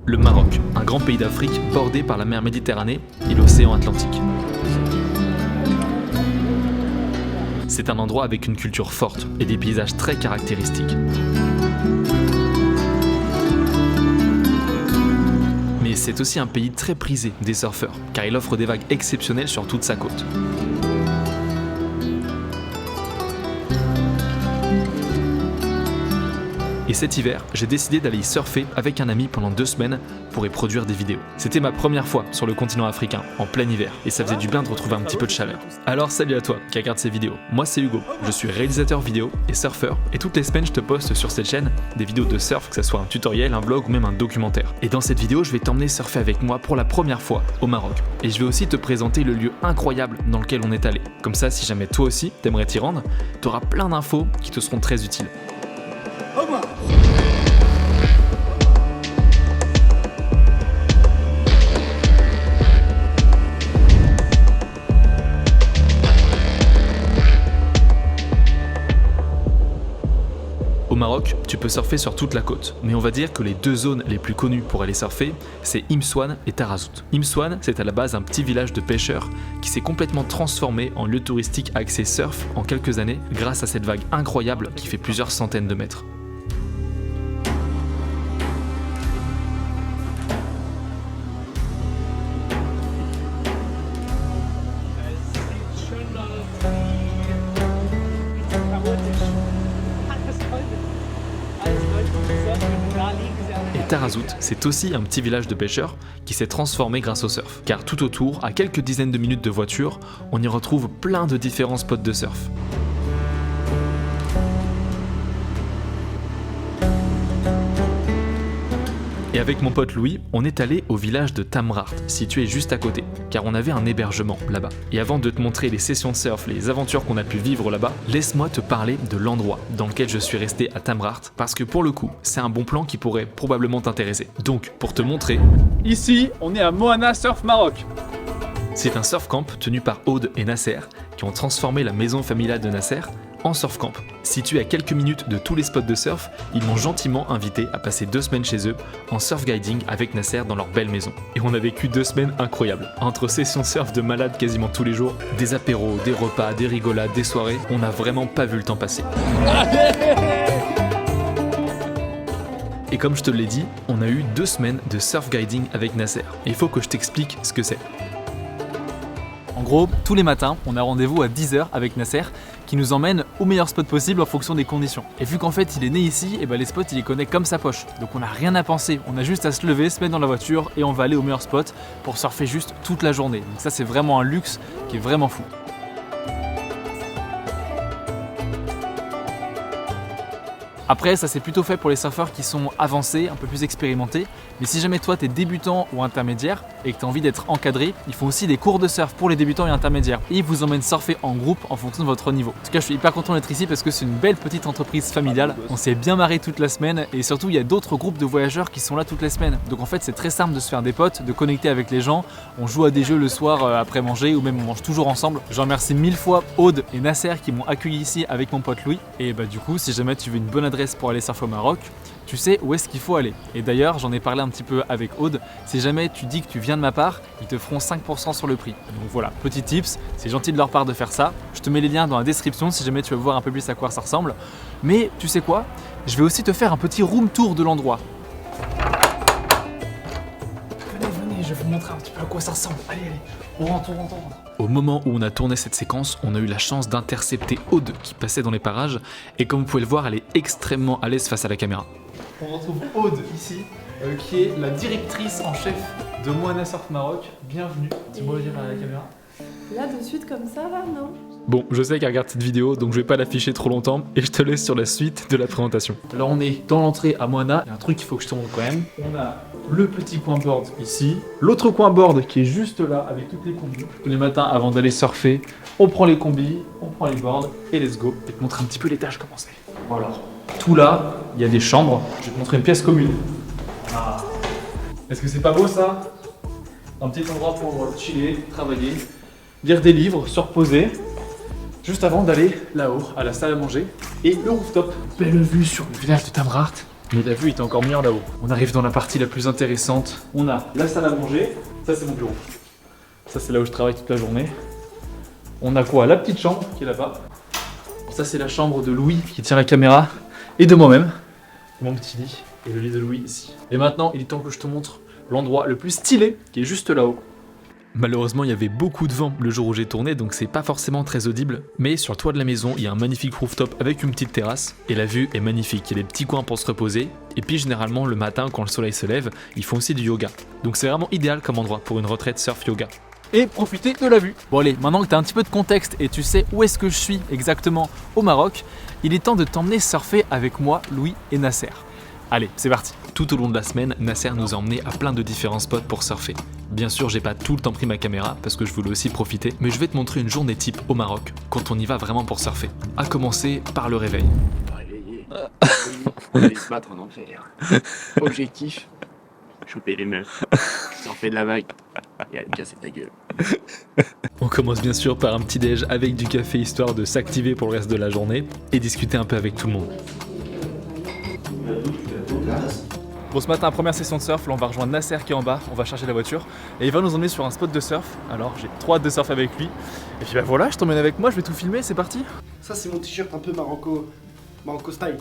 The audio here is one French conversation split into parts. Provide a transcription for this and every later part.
Le Maroc, un grand pays d'Afrique bordé par la mer Méditerranée et l'océan Atlantique. C'est un endroit avec une culture forte et des paysages très caractéristiques. Mais c'est aussi un pays très prisé des surfeurs, car il offre des vagues exceptionnelles sur toute sa côte. Et cet hiver, j'ai décidé d'aller y surfer avec un ami pendant 2 semaines pour y produire des vidéos. C'était ma première fois sur le continent africain, en plein hiver, et ça faisait du bien de retrouver un petit peu de chaleur. Alors salut à toi qui regarde ces vidéos, moi c'est Hugo, je suis réalisateur vidéo et surfeur, et toutes les semaines je te poste sur cette chaîne des vidéos de surf, que ce soit un tutoriel, un vlog ou même un documentaire. Et dans cette vidéo, je vais t'emmener surfer avec moi pour la première fois au Maroc. Et je vais aussi te présenter le lieu incroyable dans lequel on est allé. Comme ça, si jamais toi aussi t'aimerais t'y rendre, t'auras plein d'infos qui te seront très utiles. Au Maroc, tu peux surfer sur toute la côte, mais on va dire que les 2 zones les plus connues pour aller surfer, c'est Imsouane et Tarazout. Imsouane, c'est à la base un petit village de pêcheurs qui s'est complètement transformé en lieu touristique axé surf en quelques années grâce à cette vague incroyable qui fait plusieurs centaines de mètres. Et Tarazout, c'est aussi un petit village de pêcheurs qui s'est transformé grâce au surf. Car tout autour, à quelques dizaines de minutes de voiture, on y retrouve plein de différents spots de surf. Et avec mon pote Louis, on est allé au village de Tamraght, situé juste à côté, car on avait un hébergement là-bas. Et avant de te montrer les sessions de surf, les aventures qu'on a pu vivre là-bas, laisse-moi te parler de l'endroit dans lequel je suis resté à Tamraght, parce que pour le coup, c'est un bon plan qui pourrait probablement t'intéresser. Donc, pour te montrer... Ici, on est à Moana Surf Maroc. C'est un surf camp tenu par Aude et Nasser, qui ont transformé la maison familiale de Nasser en surf camp. Situé à quelques minutes de tous les spots de surf, ils m'ont gentiment invité à passer 2 semaines chez eux en surf guiding avec Nasser dans leur belle maison. Et on a vécu 2 semaines incroyables. Entre sessions surf de malades quasiment tous les jours, des apéros, des repas, des rigolades, des soirées, on n'a vraiment pas vu le temps passer. Et comme je te l'ai dit, on a eu 2 semaines de surf guiding avec Nasser. Et il faut que je t'explique ce que c'est. En gros, tous les matins, on a rendez-vous à 10h avec Nasser qui nous emmène au meilleur spot possible en fonction des conditions. Et vu qu'en fait il est né ici, et les spots il les connaît comme sa poche. Donc on n'a rien à penser, on a juste à se lever, se mettre dans la voiture et on va aller au meilleur spot pour surfer juste toute la journée. Donc ça c'est vraiment un luxe qui est vraiment fou. Après, ça c'est plutôt fait pour les surfeurs qui sont avancés, un peu plus expérimentés. Mais si jamais toi t'es débutant ou intermédiaire et que tu as envie d'être encadré, ils font aussi des cours de surf pour les débutants et intermédiaires. Et ils vous emmènent surfer en groupe en fonction de votre niveau. En tout cas, je suis hyper content d'être ici parce que c'est une belle petite entreprise familiale. On s'est bien marré toute la semaine et surtout il y a d'autres groupes de voyageurs qui sont là toute la semaine. Donc en fait c'est très simple de se faire des potes, de connecter avec les gens. On joue à des jeux le soir après manger ou même on mange toujours ensemble. Je remercie 1000 fois Aude et Nasser qui m'ont accueilli ici avec mon pote Louis. Et du coup, si jamais tu veux une bonne adresse pour aller surfer au Maroc, tu sais où est-ce qu'il faut aller. Et d'ailleurs, j'en ai parlé un petit peu avec Aude, si jamais tu dis que tu viens de ma part, ils te feront 5% sur le prix. Donc voilà, petit tips, c'est gentil de leur part de faire ça. Je te mets les liens dans la description si jamais tu veux voir un peu plus à quoi ça ressemble. Mais tu sais quoi, je vais aussi te faire un petit room tour de l'endroit. Venez, je vais vous montrer un petit peu à quoi ça ressemble. Allez, on rentre. Au moment où on a tourné cette séquence, on a eu la chance d'intercepter Aude qui passait dans les parages et comme vous pouvez le voir, elle est extrêmement à l'aise face à la caméra. On retrouve Aude ici, qui est la directrice en chef de Moana Surf Maroc. Bienvenue, dis-moi dire à la caméra. Là de suite comme ça là, non? Bon, je sais qu'elle regarde cette vidéo, donc je vais pas l'afficher trop longtemps et je te laisse sur la suite de la présentation. Alors on est dans l'entrée à Moana, il y a un truc qu'il faut que je te montre quand même. On a le petit coin board ici, l'autre coin board qui est juste là avec toutes les combis. Tous les matins avant d'aller surfer, on prend les combis, on prend les boards et let's go. Je vais te montrer un petit peu l'étage comment c'est. Voilà. Tout là, il y a des chambres. Je vais te montrer une pièce commune. Ah. Est-ce que c'est pas beau ça? Un petit endroit pour chiller, travailler, lire des livres, se reposer. Juste avant d'aller là-haut, à la salle à manger. Et le rooftop. Belle vue sur le village de Tamraght. Mais la vue était encore meilleure là-haut. On arrive dans la partie la plus intéressante. On a la salle à manger, ça c'est mon bureau. Ça c'est là où je travaille toute la journée. On a quoi? La petite chambre qui est là-bas. Ça c'est la chambre de Louis qui tient la caméra et de moi-même. Mon petit lit et le lit de Louis ici. Et maintenant il est temps que je te montre l'endroit le plus stylé qui est juste là-haut. Malheureusement, il y avait beaucoup de vent le jour où j'ai tourné, donc c'est pas forcément très audible. Mais sur le toit de la maison, il y a un magnifique rooftop avec une petite terrasse. Et la vue est magnifique, il y a des petits coins pour se reposer. Et puis généralement, le matin, quand le soleil se lève, ils font aussi du yoga. Donc c'est vraiment idéal comme endroit pour une retraite surf yoga. Et profiter de la vue. Bon allez, maintenant que tu as un petit peu de contexte et tu sais où est-ce que je suis exactement au Maroc, il est temps de t'emmener surfer avec moi, Louis et Nasser. Allez, c'est parti. Tout au long de la semaine, Nasser nous a emmenés à plein de différents spots pour surfer. Bien sûr, j'ai pas tout le temps pris ma caméra parce que je voulais aussi profiter, mais je vais te montrer une journée type au Maroc quand on y va vraiment pour surfer. À commencer par le réveil. Réveillé. On va aller se battre en enfer. Objectif, choper les meufs, surfer de la vague et aller casser ta gueule. On commence bien sûr par un petit déj avec du café histoire de s'activer pour le reste de la journée et discuter un peu avec tout le monde. Bon, ce matin, première session de surf, là on va rejoindre Nasser qui est en bas, on va charger la voiture et il va nous emmener sur un spot de surf. Alors j'ai trop hâte de surfer avec lui. Et puis bah voilà, je t'emmène avec moi, je vais tout filmer, c'est parti. Ça c'est mon t-shirt un peu Marocco style.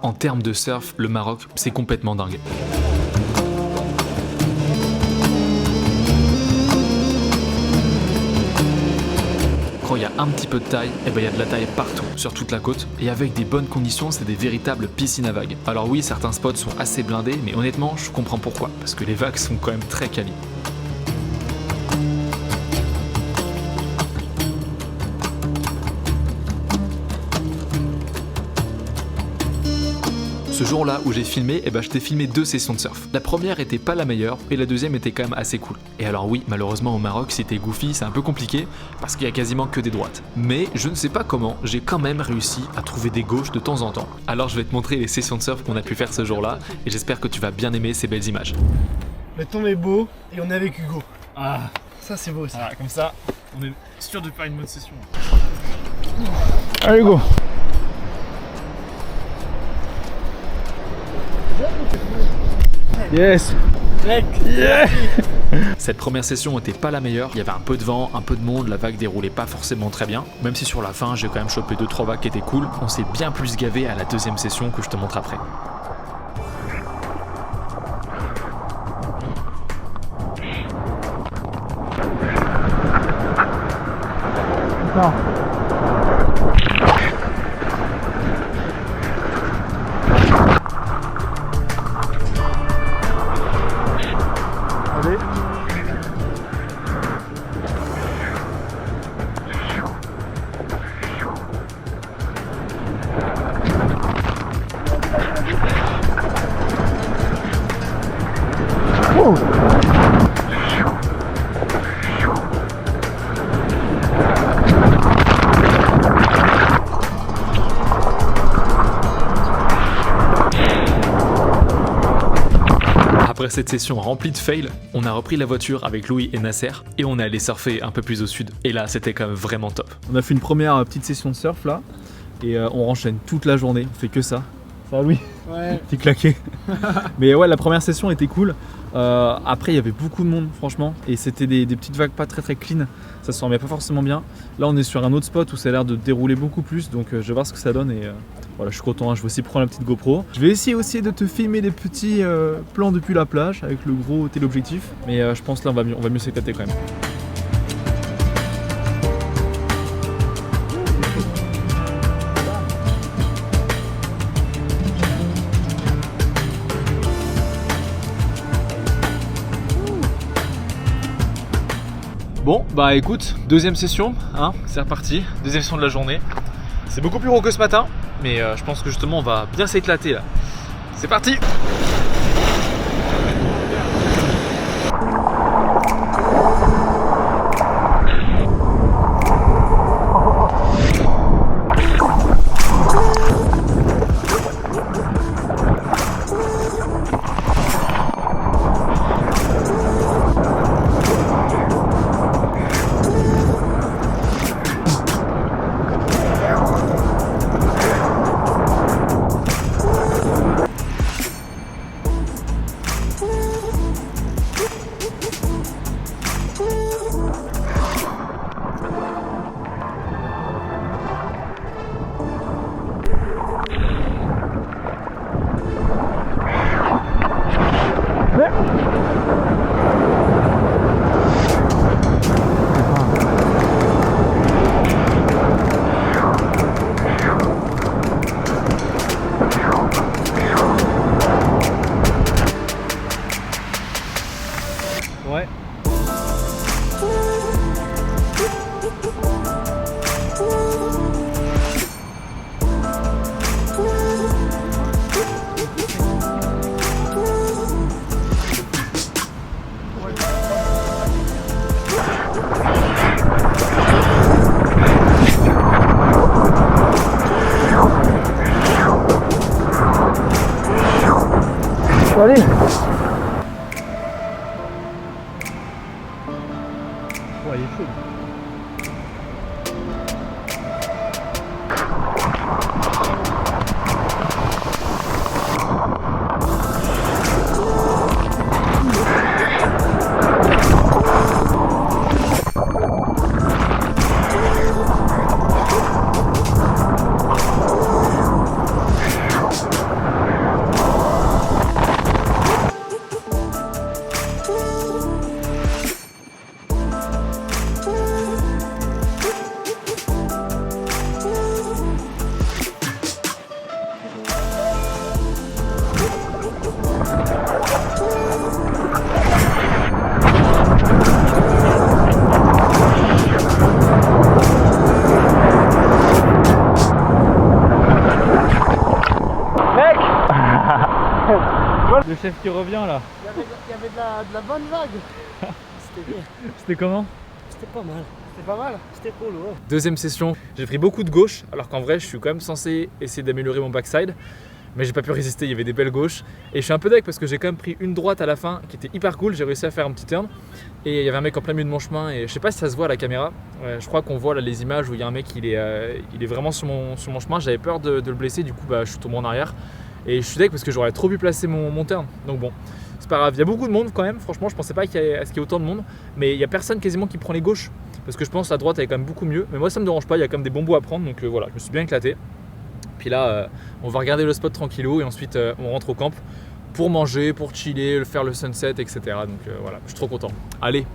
En termes de surf, le Maroc, c'est complètement dingue. Quand il y a un petit peu de taille, et ben il y a de la taille partout, sur toute la côte, et avec des bonnes conditions, c'est des véritables piscines à vagues. Alors oui, certains spots sont assez blindés, mais honnêtement, je comprends pourquoi, parce que les vagues sont quand même très quali. Ce jour-là où j'ai filmé, je t'ai filmé 2 sessions de surf. La première était pas la meilleure et la deuxième était quand même assez cool. Et alors oui, malheureusement au Maroc, si t'es goofy, c'est un peu compliqué parce qu'il y a quasiment que des droites. Mais je ne sais pas comment, j'ai quand même réussi à trouver des gauches de temps en temps. Alors je vais te montrer les sessions de surf qu'on a pu faire ce jour-là et j'espère que tu vas bien aimer ces belles images. Le temps est beau et on est avec Hugo. Ah, Ça c'est beau aussi. voilà, comme ça, on est sûr de faire une bonne session. Allez Hugo. Yes. Cette première session était pas la meilleure, il y avait un peu de vent, un peu de monde, la vague déroulait pas forcément très bien. Même si sur la fin j'ai quand même chopé 2-3 vagues qui étaient cool, on s'est bien plus gavé à la deuxième session que je te montre après. Non. Allez. Oh. Après cette session remplie de fails, on a repris la voiture avec Louis et Nasser et on est allé surfer un peu plus au sud. Et là, c'était quand même vraiment top. On a fait une première petite session de surf là et on enchaîne toute la journée, on fait que ça. Ça va Louis? Ouais. T'es claqué. Mais ouais, la première session était cool. Après, il y avait beaucoup de monde, franchement, et c'était des petites vagues pas très clean. Ça se remet pas forcément bien. Là, on est sur un autre spot où ça a l'air de dérouler beaucoup plus, donc je vais voir ce que ça donne. Et voilà, je suis content. Hein. Je vais aussi prendre la petite GoPro. Je vais essayer aussi de te filmer des petits plans depuis la plage avec le gros téléobjectif. Mais je pense là, on va mieux s'éclater quand même. Bon, bah écoute, deuxième session, hein, c'est reparti, deuxième session de la journée. C'est beaucoup plus gros que ce matin, mais je pense que justement on va bien s'éclater là. C'est parti! Ouais. Allez. Ouais, il est chaud. Le chef qui revient là. Il y avait de la bonne vague. C'était bien. C'était comment? C'était pas mal. C'était pas mal. C'était cool, ouais. Deuxième session, j'ai pris beaucoup de gauche, alors qu'en vrai je suis quand même censé essayer d'améliorer mon backside. Mais j'ai pas pu résister, il y avait des belles gauches. Et je suis un peu deg parce que j'ai quand même pris une droite à la fin qui était hyper cool. J'ai réussi à faire un petit turn. Et il y avait un mec en plein milieu de mon chemin. Et je sais pas si ça se voit à la caméra. Je crois qu'on voit là les images où il y a un mec, il est vraiment sur mon chemin. J'avais peur de le blesser, du coup je suis tombé en arrière. Et je suis deg parce que j'aurais trop pu placer mon turn. Donc bon, c'est pas grave. Il y a beaucoup de monde quand même. Franchement, je pensais pas qu'il y ait autant de monde. Mais il y a personne quasiment qui prend les gauches. Parce que je pense que la droite elle est quand même beaucoup mieux. Mais moi ça me dérange pas, il y a quand même des bons bouts à prendre. Donc voilà, je me suis bien éclaté. Puis là, on va regarder le spot tranquillou et ensuite on rentre au camp pour manger, pour chiller, faire le sunset, etc. Donc voilà, je suis trop content. Allez,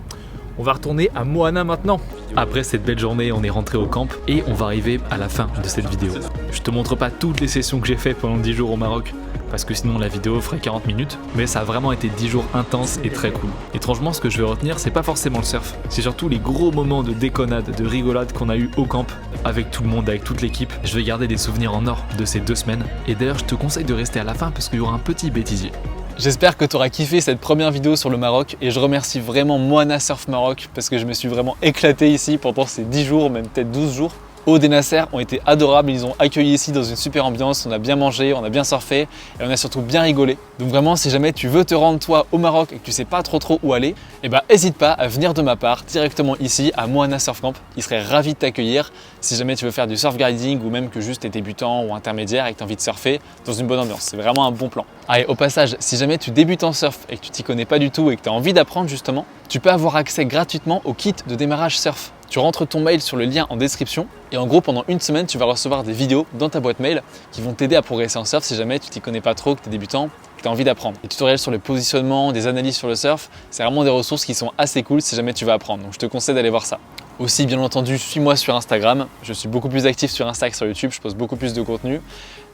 on va retourner à Moana maintenant. Après cette belle journée, on est rentré au camp et on va arriver à la fin de cette vidéo. Je te montre pas toutes les sessions que j'ai fait pendant 10 jours au Maroc, parce que sinon la vidéo ferait 40 minutes, mais ça a vraiment été 10 jours intenses et très cool. Étrangement, ce que je vais retenir, c'est pas forcément le surf, c'est surtout les gros moments de déconnade, de rigolade qu'on a eu au camp, avec tout le monde, avec toute l'équipe. Je vais garder des souvenirs en or de ces 2 semaines, et d'ailleurs je te conseille de rester à la fin parce qu'il y aura un petit bêtisier. J'espère que tu auras kiffé cette première vidéo sur le Maroc et je remercie vraiment Moana Surf Maroc parce que je me suis vraiment éclaté ici pendant ces 10 jours, même peut-être 12 jours. Aude et Nasser ont été adorables, ils ont accueilli ici dans une super ambiance, on a bien mangé, on a bien surfé et on a surtout bien rigolé. Donc vraiment, si jamais tu veux te rendre toi au Maroc et que tu sais pas trop où aller, n'hésite pas à venir de ma part directement ici à Moana Surf Camp. Ils seraient ravis de t'accueillir si jamais tu veux faire du surf guiding ou même que juste tu es débutant ou intermédiaire et que tu as envie de surfer dans une bonne ambiance. C'est vraiment un bon plan. Allez, au passage, si jamais tu débutes en surf et que tu t'y connais pas du tout et que tu as envie d'apprendre justement, tu peux avoir accès gratuitement au kit de démarrage surf. Tu rentres ton mail sur le lien en description et en gros pendant une semaine tu vas recevoir des vidéos dans ta boîte mail qui vont t'aider à progresser en surf si jamais tu t'y connais pas trop, que tu es débutant, que tu as envie d'apprendre. Des tutoriels sur le positionnement, des analyses sur le surf, c'est vraiment des ressources qui sont assez cool si jamais tu vas apprendre. Donc je te conseille d'aller voir ça. Aussi bien entendu, suis-moi sur Instagram, je suis beaucoup plus actif sur Insta que sur YouTube, je poste beaucoup plus de contenu.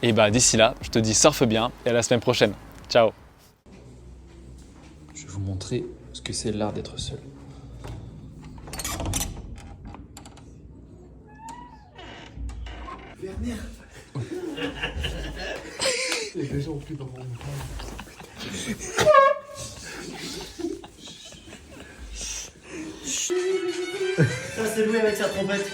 Et d'ici là, je te dis surfe bien et à la semaine prochaine. Ciao. Je vais vous montrer ce que c'est l'art d'être seul. Werner. Les deux gens ont plus dans mon Ça c'est Louis avec sa trompette.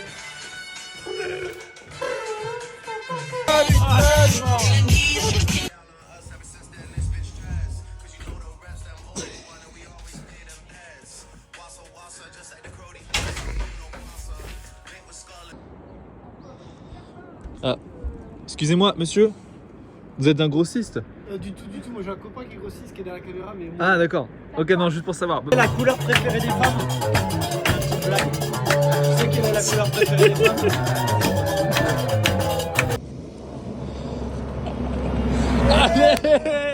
Ah, excusez-moi monsieur, vous êtes un grossiste? Du tout, moi j'ai un copain qui est grossiste qui est derrière la caméra mais... Ah d'accord, ok non juste pour savoir. La couleur préférée des femmes. Petite blague. Tu sais quelle est la couleur préférée des femmes? Allez